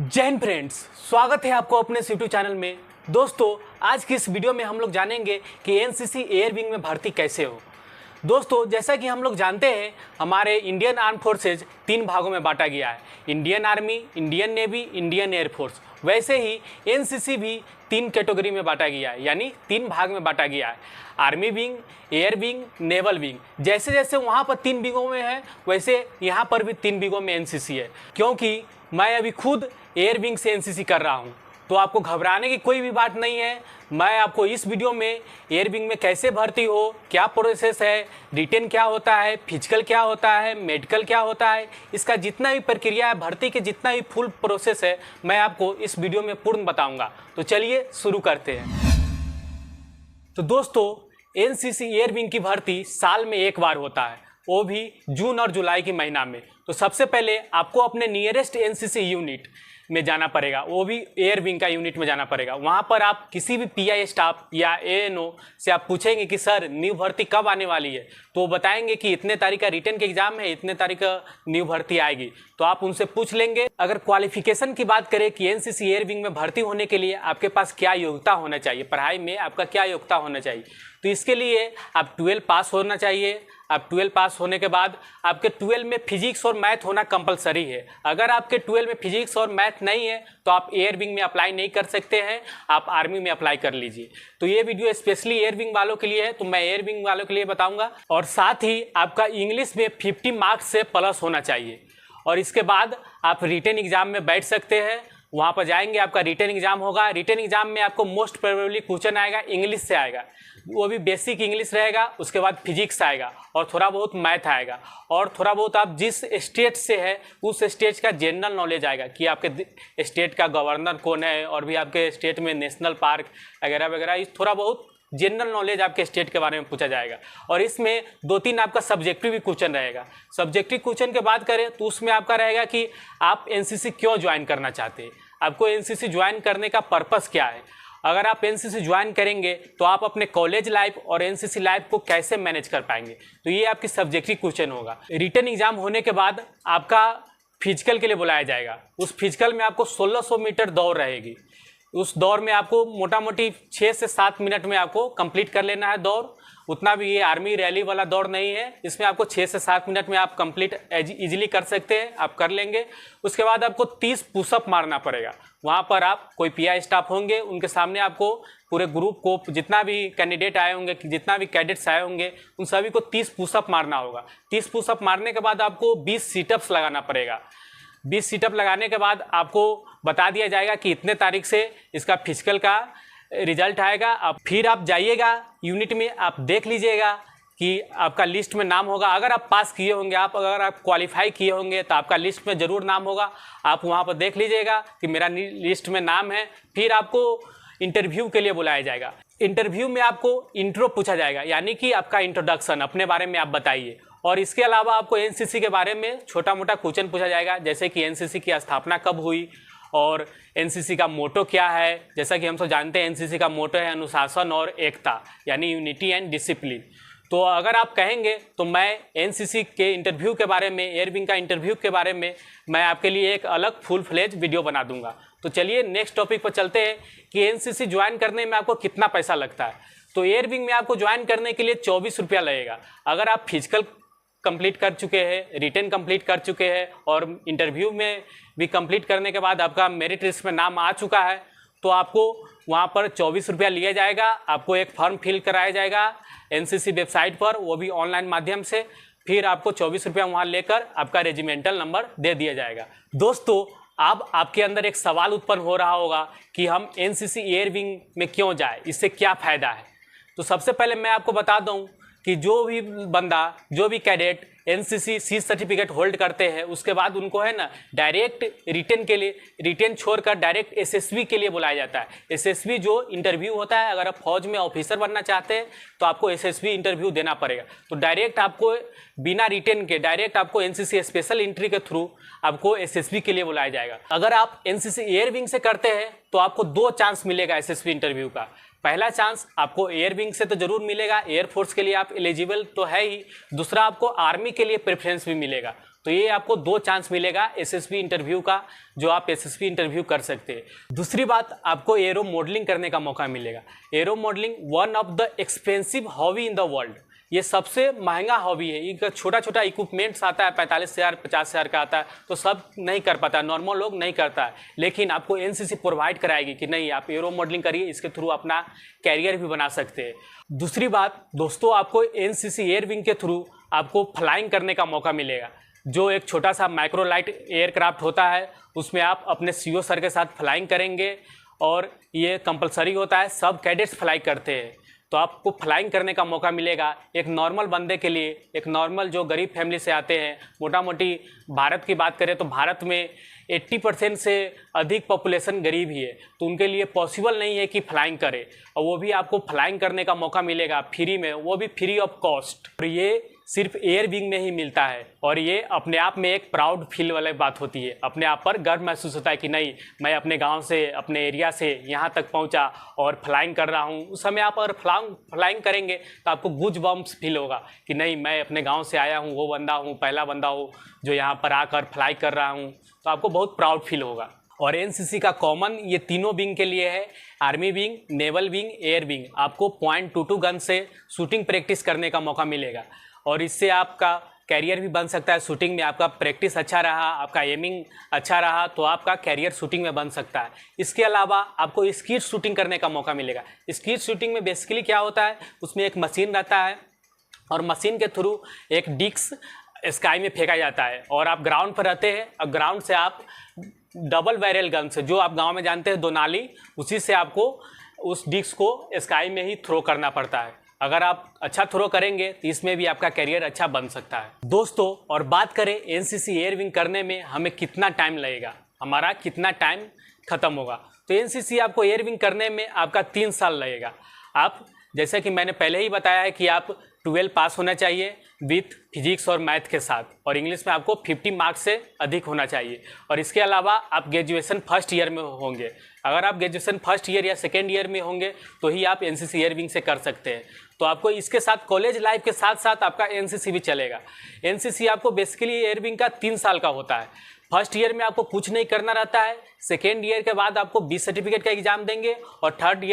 जय हिंद फ्रेंड्स, स्वागत है आपको अपने यूट्यूब चैनल में। दोस्तों, आज की इस वीडियो में हम लोग जानेंगे कि एनसीसी एयर विंग में भर्ती कैसे हो। दोस्तों, जैसा कि हम लोग जानते हैं, हमारे इंडियन आर्म फोर्सेज 3 भागों में बांटा गया है, Indian army, Indian navy, Indian air force. वैसे ही एनसीसी भी 3 कैटेगरी में बांटा गया है, यानी 3 भाग में बांटा गया है, army wing, air wing, naval wing. जैसे जैसे वहाँ पर 3 विंगों में है, वैसे यहाँ पर भी 3 विंगों में एनसीसी है। क्योंकि मैं अभी खुद एयर विंग से एनसीसी कर रहा हूँ, तो आपको घबराने की कोई भी बात नहीं है। मैं आपको इस वीडियो में एयर विंग में कैसे भर्ती हो, क्या प्रोसेस है, रिटेन क्या होता है, फिजिकल क्या होता है, मेडिकल क्या होता है, इसका जितना भी प्रक्रिया है, भर्ती के जितना भी फुल प्रोसेस है, मैं आपको इस वीडियो में पूर्ण बताऊंगा। तो चलिए शुरू करते हैं। तो दोस्तों, एनसीसी एयर विंग की भर्ती साल में एक बार होता है, वो भी जून और जुलाई के महीना में। तो सबसे पहले आपको अपने नियरेस्ट एनसीसी यूनिट में जाना पड़ेगा, वो भी एयर विंग का यूनिट में जाना पड़ेगा। वहाँ पर आप किसी भी पीआई स्टाफ या एएनओ से आप पूछेंगे कि सर न्यू भर्ती कब आने वाली है, तो वो बताएंगे कि इतने तारीख का रिटर्न के एग्जाम है, इतने तारीख का न्यू भर्ती आएगी। तो आप उनसे पूछ लेंगे। अगर क्वालिफिकेशन की बात करें कि एनसीसी एयर विंग में भर्ती होने के लिए आपके पास क्या योग्यता होना चाहिए, पढ़ाई में आपका क्या योग्यता होना चाहिए, तो इसके लिए आप 12 पास होना चाहिए। आप 12 पास होने के बाद आपके 12 में फिजिक्स और मैथ होना कंपलसरी है। अगर आपके 12 में फिजिक्स और मैथ नहीं है तो आप एयर विंग में अप्लाई नहीं कर सकते हैं, आप आर्मी में अप्लाई कर लीजिए। तो ये वीडियो स्पेशली एयर विंग वालों के लिए है, तो मैं एयर विंग वालों के लिए बताऊंगा। और साथ ही आपका इंग्लिश में 50 मार्क्स से प्लस होना चाहिए। और इसके बाद आप रिटन एग्जाम में बैठ सकते हैं। वहाँ पर जाएंगे, आपका रिटन एग्जाम होगा। रिटन एग्जाम में आपको मोस्ट प्रोबेबली क्वेश्चन आएगा, इंग्लिश से आएगा, वो भी बेसिक इंग्लिश रहेगा। उसके बाद फिजिक्स आएगा और थोड़ा बहुत मैथ आएगा, और थोड़ा बहुत आप जिस स्टेट से है उस स्टेट का जनरल नॉलेज आएगा कि आपके स्टेट का गवर्नर कौन है, और भी आपके स्टेट में नेशनल पार्क वगैरह वगैरह, इस थोड़ा बहुत जनरल नॉलेज आपके स्टेट के बारे में पूछा जाएगा। और इसमें 2-3 आपका सब्जेक्टिव भी क्वेश्चन रहेगा। सब्जेक्टिव क्वेश्चन की बात करें तो उसमें आपका रहेगा कि आप एनसीसी क्यों ज्वाइन करना चाहते हैं, आपको एनसीसी ज्वाइन करने का पर्पस क्या है। अगर आप एनसीसी ज्वाइन करेंगे तो आप अपने कॉलेज लाइफ और एनसीसी लाइफ को कैसे मैनेज कर पाएंगे, तो ये आपकी सब्जेक्टिव क्वेश्चन होगा। रिटन एग्जाम होने के बाद आपका फिजिकल के लिए बुलाया जाएगा। उस फिजिकल में आपको 1600 मीटर दौड़ रहेगी। उस दौड़ में आपको मोटा मोटी 6 से 7 मिनट में आपको कंप्लीट कर लेना है दौड़। उतना भी ये आर्मी रैली वाला दौड़ नहीं है, इसमें आपको 6 से 7 मिनट में आप कंप्लीट इजीली कर सकते हैं, आप कर लेंगे। उसके बाद आपको 30 पुशअप मारना पड़ेगा। वहाँ पर आप कोई पीआई स्टाफ होंगे, उनके सामने आपको पूरे ग्रुप को, जितना भी कैंडिडेट आए होंगे, जितना भी कैडेट्स आए होंगे, उन सभी को 30 पुशअप मारना होगा। 30 पुशअप मारने के बाद आपको 20 सीटअप्स लगाना पड़ेगा। 20 सीटअप लगाने के बाद आपको बता दिया जाएगा कि इतने तारीख से इसका फिजिकल का रिजल्ट आएगा। अब फिर आप जाइएगा यूनिट में, आप देख लीजिएगा कि आपका लिस्ट में नाम होगा। अगर आप पास किए होंगे, अगर आप क्वालिफाई किए होंगे तो आपका लिस्ट में ज़रूर नाम होगा। आप वहाँ पर देख लीजिएगा कि मेरा लिस्ट में नाम है। फिर आपको इंटरव्यू के लिए बुलाया जाएगा। इंटरव्यू में आपको इंट्रो पूछा जाएगा, यानी कि आपका इंट्रोडक्शन, अपने बारे में आप बताइए। और इसके अलावा आपको एनसीसी के बारे में छोटा मोटा क्वेश्चन पूछा जाएगा, जैसे कि एनसीसी की स्थापना कब हुई और एनसीसी का मोटो क्या है। जैसा कि हम सब जानते हैं, एनसीसी का मोटो है अनुशासन और एकता, यानी यूनिटी एंड डिसिप्लिन। तो अगर आप कहेंगे तो मैं एनसीसी के इंटरव्यू के बारे में, एयर विंग का इंटरव्यू के बारे में मैं आपके लिए एक अलग फुल फ्लेज वीडियो बना दूंगा। तो चलिए नेक्स्ट टॉपिक पर चलते हैं कि एनसीसी ज्वाइन करने में आपको कितना पैसा लगता है। तो एयर विंग में आपको ज्वाइन करने के लिए 24 रुपया लगेगा। अगर आप फिजिकल कंप्लीट कर चुके हैं, रिटन कंप्लीट कर चुके हैं और इंटरव्यू में भी कंप्लीट करने के बाद आपका मेरिट लिस्ट में नाम आ चुका है, तो आपको वहाँ पर 24 रुपया लिया जाएगा। आपको एक फॉर्म फिल कराया जाएगा एनसीसी वेबसाइट पर, वो भी ऑनलाइन माध्यम से। फिर आपको 24 रुपया वहाँ लेकर आपका रेजिमेंटल नंबर दे दिया जाएगा। दोस्तों, अब आपके अंदर एक सवाल उत्पन्न हो रहा होगा कि हम एनसीसी एयर विंग में क्यों जाए, इससे क्या फ़ायदा है। तो सबसे पहले मैं आपको बता दूं कि जो भी बंदा, जो भी cadet NCC C certificate hold करते हैं, उसके बाद उनको है ना डायरेक्ट रिटन के लिए, रिटन छोड़कर डायरेक्ट एसएसबी के लिए बुलाया जाता है। एसएसबी जो इंटरव्यू होता है, अगर आप फौज में ऑफिसर बनना चाहते हैं तो आपको एसएसबी इंटरव्यू देना पड़ेगा। तो डायरेक्ट आपको बिना रिटन के, डायरेक्ट आपको एनसीसी स्पेशल एंट्री के थ्रू आपको एसएसबी के लिए बुलाया जाएगा। अगर आप एनसीसी एयर विंग से करते हैं तो आपको 2 चांस मिलेगा एसएसबी इंटरव्यू का। पहला चांस आपको एयर विंग से तो जरूर मिलेगा, एयरफोर्स के लिए आप एलिजिबल तो है ही। दूसरा, आपको आर्मी के लिए प्रेफरेंस भी मिलेगा। तो ये आपको 2 चांस मिलेगा एसएसबी इंटरव्यू का, जो आप एसएसबी इंटरव्यू कर सकते हैं। दूसरी बात, आपको एरो मॉडलिंग करने का मौका मिलेगा। Aero modelling one of the expensive hobby in the world, ये सबसे महंगा हॉबी है। एक छोटा छोटा इक्विपमेंट्स आता है, 45,000 50,000 का आता है, तो सब नहीं कर पाता, नॉर्मल लोग नहीं करता है। लेकिन आपको एनसीसी प्रोवाइड कराएगी कि नहीं, आप एरो मॉडलिंग करिए, इसके थ्रू अपना कैरियर भी बना सकते हैं। दूसरी बात दोस्तों, आपको एनसीसी एयर विंग के थ्रू आपको फ्लाइंग करने का मौका मिलेगा। जो एक छोटा सा माइक्रोलाइट एयरक्राफ्ट होता है, उसमें आप अपने सीओ सर के साथ फ्लाइंग करेंगे, और ये कंपलसरी होता है, सब कैडेट्स फ्लाई करते हैं। तो आपको फ्लाइंग करने का मौका मिलेगा। एक नॉर्मल बंदे के लिए, एक नॉर्मल जो गरीब फैमिली से आते हैं, मोटा मोटी भारत की बात करें तो भारत में 80% से अधिक पॉपुलेशन गरीब ही है, तो उनके लिए पॉसिबल नहीं है कि फ्लाइंग करे, और वो भी आपको फ्लाइंग करने का मौका मिलेगा फ्री में, वो भी फ्री ऑफ कॉस्ट। और ये सिर्फ एयर विंग में ही मिलता है, और ये अपने आप में एक प्राउड फील वाली बात होती है। अपने आप पर गर्व महसूस होता है कि नहीं, मैं अपने गांव से, अपने एरिया से यहाँ तक पहुँचा और फ्लाइंग कर रहा हूँ। उस समय आप अगर फ्लाइंग करेंगे तो आपको गूज बम्प्स फील होगा कि नहीं, मैं अपने गाँव से आया हूँ, वो बंदा हूँ, पहला बंदा हूँ जो यहाँ पर आकर फ्लाई कर रहा हूँ, तो आपको बहुत प्राउड फील होगा। और एनसीसी का कॉमन ये तीनों विंग के लिए है, army wing, naval wing, air wing. आपको .22 गन से शूटिंग प्रैक्टिस करने का मौका मिलेगा, और इससे आपका कैरियर भी बन सकता है। शूटिंग में आपका प्रैक्टिस अच्छा रहा, आपका एमिंग अच्छा रहा, तो आपका कैरियर शूटिंग में बन सकता है। इसके अलावा आपको स्कीट शूटिंग करने का मौका मिलेगा। स्कीट शूटिंग में बेसिकली क्या होता है, उसमें एक मशीन रहता है, और मशीन के थ्रू एक डिस्क स्काई में फेंका जाता है, और आप ग्राउंड पर रहते हैं, और ग्राउंड से आप डबल बैरल गन से, जो आप गांव में जानते हैं 2 नाली, उसी से आपको उस डिस्क को स्काई में ही थ्रो करना पड़ता है। अगर आप अच्छा थ्रो करेंगे तो इसमें भी आपका कैरियर अच्छा बन सकता है दोस्तों। और बात करें एनसीसी एयर विंग करने में हमें कितना टाइम लगेगा, हमारा कितना टाइम खत्म होगा, तो एनसीसी आपको एयर विंग करने में आपका 3 साल लगेगा। आप जैसे कि मैंने पहले ही बताया है कि आप 12 पास होना चाहिए विथ फिजिक्स और मैथ के साथ, और इंग्लिश में आपको 50 मार्क्स से अधिक होना चाहिए। और इसके अलावा आप ग्रेजुएशन फर्स्ट ईयर में होंगे। अगर आप ग्रेजुएशन फर्स्ट ईयर या सेकेंड ईयर में होंगे तो ही आप एनसीसी एयर विंग से कर सकते हैं। तो आपको इसके साथ कॉलेज लाइफ के साथ साथ आपका एनसीसी भी चलेगा। एनसीसी आपको बेसिकली एयर विंग का 3 साल का होता है। फर्स्ट ईयर में आपको कुछ नहीं करना रहता है, सेकेंड ईयर के बाद आपको बी सर्टिफिकेट का एग्जाम देंगे, और थर्ड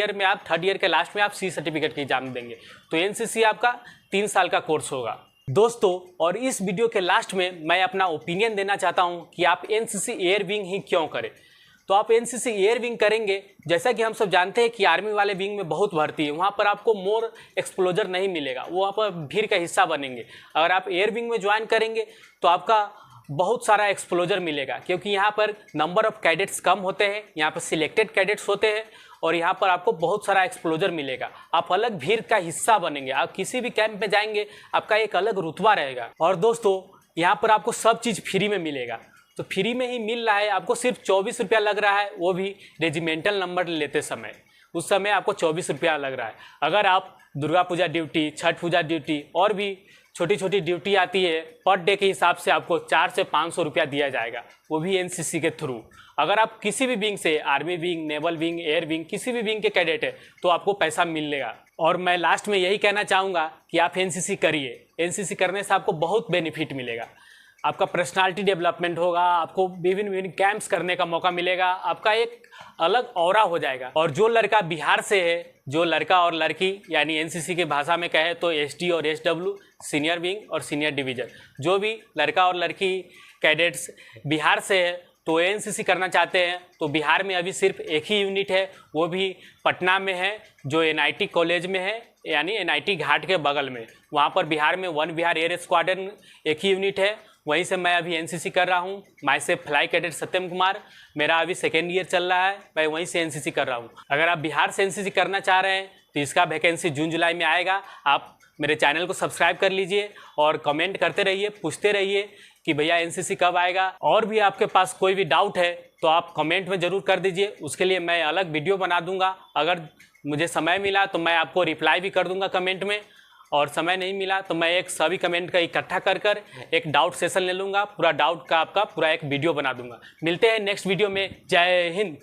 ईयर के लास्ट में आप सी सर्टिफिकेट का एग्जाम देंगे। तो एनसीसी आपका 3 साल का कोर्स होगा दोस्तों। और इस वीडियो के लास्ट में मैं अपना ओपिनियन देना चाहता हूं कि आप एनसीसी एयर विंग ही क्यों करें। तो आप एनसीसी एयर विंग करेंगे, जैसा कि हम सब जानते हैं कि आर्मी वाले विंग में बहुत भर्ती है, वहाँ पर आपको मोर एक्सपोजर नहीं मिलेगा, वो आप भीड़ का हिस्सा बनेंगे। अगर आप एयर विंग में ज्वाइन करेंगे तो आपका बहुत सारा एक्सपोजर मिलेगा, क्योंकि यहाँ पर नंबर ऑफ कैडेट्स कम होते हैं, यहाँ पर सिलेक्टेड कैडेट्स होते हैं, और यहाँ पर आपको बहुत सारा एक्सपोजर मिलेगा। आप अलग भीड़ का हिस्सा बनेंगे, आप किसी भी कैंप में जाएंगे आपका एक अलग रुतबा रहेगा। और दोस्तों यहाँ पर आपको सब चीज़ फ्री में मिलेगा, तो फ्री में ही मिल रहा है। आपको सिर्फ 24 रुपया लग रहा है, वो भी रेजिमेंटल नंबर लेते समय, उस समय आपको 24 रुपया लग रहा है। अगर आप दुर्गा पूजा ड्यूटी, छठ पूजा ड्यूटी और भी छोटी छोटी ड्यूटी आती है, पर डे के हिसाब से आपको 400 से 500 रुपया दिया जाएगा, वो भी एनसीसी के थ्रू। अगर आप किसी भी विंग से, army wing, naval wing, air wing, किसी भी विंग के कैडेट है तो आपको पैसा मिलेगा। और मैं लास्ट में यही कहना चाहूँगा कि आप एनसीसी करिए। एनसीसी करने से आपको बहुत बेनिफिट मिलेगा, आपका पर्सनालिटी डेवलपमेंट होगा, आपको विभिन्न विभिन्न कैंप्स करने का मौका मिलेगा, आपका एक अलग ऑरा हो जाएगा। और जो लड़का बिहार से है, जो लड़का और लड़की यानी एनसीसी की भाषा में कहे तो एसटी और एसडब्ल्यू, सीनियर विंग और सीनियर डिवीजन, जो भी लड़का और लड़की कैडेट्स बिहार से है तो एनसीसी करना चाहते हैं, तो बिहार में अभी सिर्फ एक ही यूनिट है, वो भी पटना में है, जो एनआईटी कॉलेज में है, यानी एनआईटी घाट के बगल में। वहाँ पर बिहार में वन बिहार एयर स्क्वाड्रन एक ही यूनिट है, वहीं से मैं अभी एनसीसी कर रहा हूँ। माई से फ्लाई कैडेट सत्यम कुमार, मेरा अभी सेकेंड ईयर चल रहा है, मैं वहीं से एनसीसी कर रहा हूँ। अगर आप बिहार से एनसीसी करना चाह रहे हैं तो इसका वैकेंसी जून जुलाई में आएगा। आप मेरे चैनल को सब्सक्राइब कर लीजिए और कमेंट करते रहिए, पूछते रहिए कि भैया एनसीसी कब आएगा। और भी आपके पास कोई भी डाउट है तो आप कमेंट में ज़रूर कर दीजिए, उसके लिए मैं अलग वीडियो बना दूंगा। अगर मुझे समय मिला तो मैं आपको रिप्लाई भी कर दूंगा कमेंट में, और समय नहीं मिला तो मैं एक सभी कमेंट का इकट्ठा कर एक डाउट सेशन ले लूँगा, पूरा डाउट का आपका पूरा एक वीडियो बना दूंगा। मिलते हैं नेक्स्ट वीडियो में। जय हिंद।